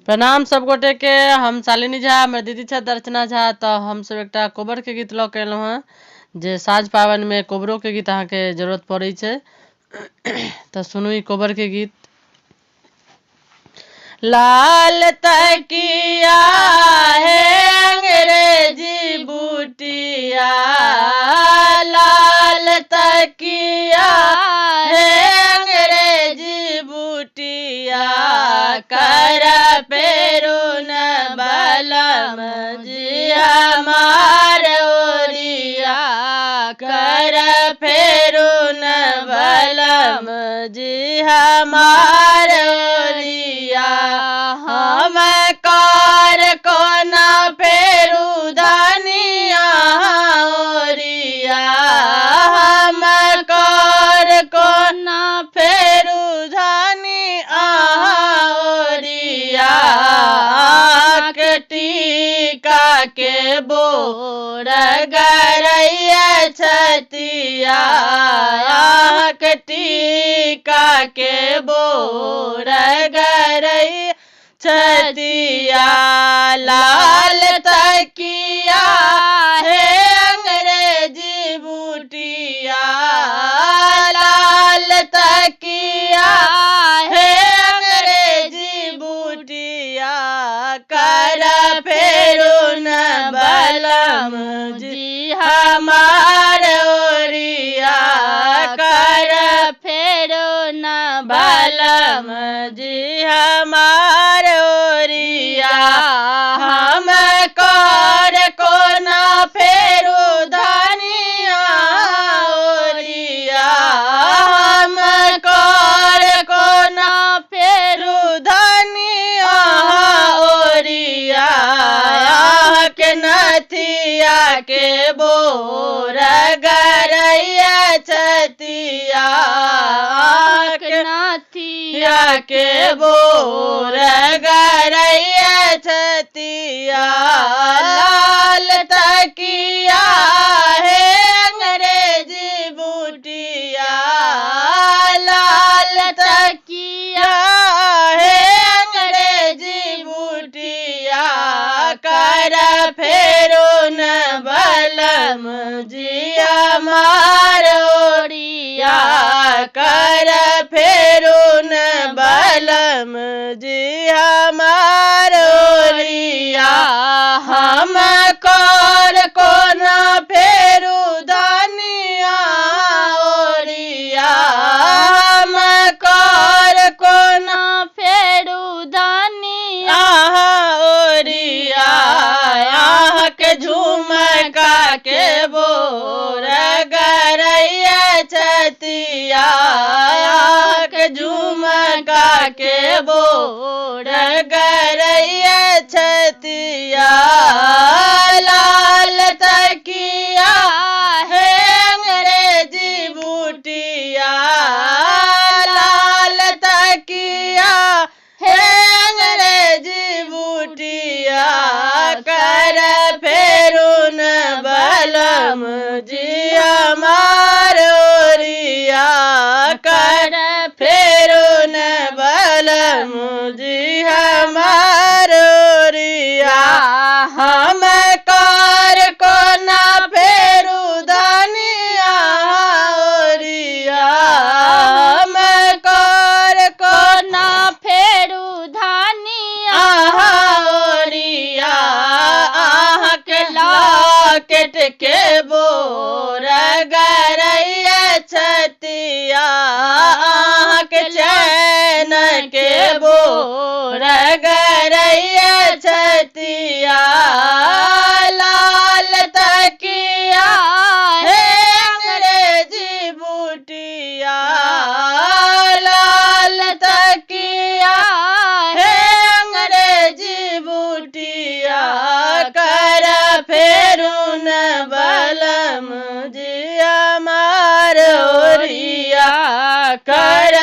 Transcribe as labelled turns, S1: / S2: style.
S1: प्रणाम सब गोटे के। हम शालिनी झा, हमर दीदी छथि अर्चना झा। तो हम सब एकटा कोबर के गीत लऽ के एलहुँ हँ जे साँझ पावनि में कोबरो के गीत अहाँके जरूरत पड़ै छै। तो सुनू ई कोबर के गीत। लाल तकिया है अंग्रेजी बुटिया, लाल तकिया है अंग्रेजी बुटिया, कर पेरुन बलम जी हमार ओरिया, कर फेरुन बलम जी हमार ओरिया। हम कार कोना फेरू धनिया ओरिया, हम कार कोना फेरू धनिया ओरिया। टीका के बोर गरैया छतिया, टीका के बोर गरैया छतिया। लाल तकिया है अंग्रेजी बुटिया, लाल तकिया है अंग्रेजी बुटिया, कर फेरुन बलम जी हमार ओरिया, कर फेरुन बलम जी हमार ओरिया। हम कर कोना फेरू धनिया ओरिया, हम कर कोना फेरू धनिया ओरिया। के नथिया के बोर गरैया छतिया, के नथिया के बोर गरैया छतिया। लाल तकिया है अंग्रेजी बुटिया, लाल तकिया है अंग्रेजी बुटिया, कर फेरुन बलम जी हमार ओरिया, कर फेरुन बलम जी हमार ओरिया। हम कर कोना फेरू धनिया ओरिया, हम कर कोना फेरू धनिया ओरिया। के झुमका के बोर गरैया छतिया, के झुमका के बोर गरैया छतिया। लाल तकिया है अंग्रेजी बुटिया, लाल तकिया है अंग्रेजी बुटिया, कर फेरुन बलम जी हमार ओरिया, कर फेरुन बलम जी हमार ओरिया। हम कर कोना फेरू धनिया ओरिया, हम कर कोना फेरू धनिया ओरिया। के लॉकेट के बोर गरैया छतिया, के चैन के बोर गरैया छतिया। लाल तकिया है अंग्रेजी बुटिया, लाल तकिया है अंग्रेजी बुटिया, कर फेरुन बलम जी हमार ओरिया, कर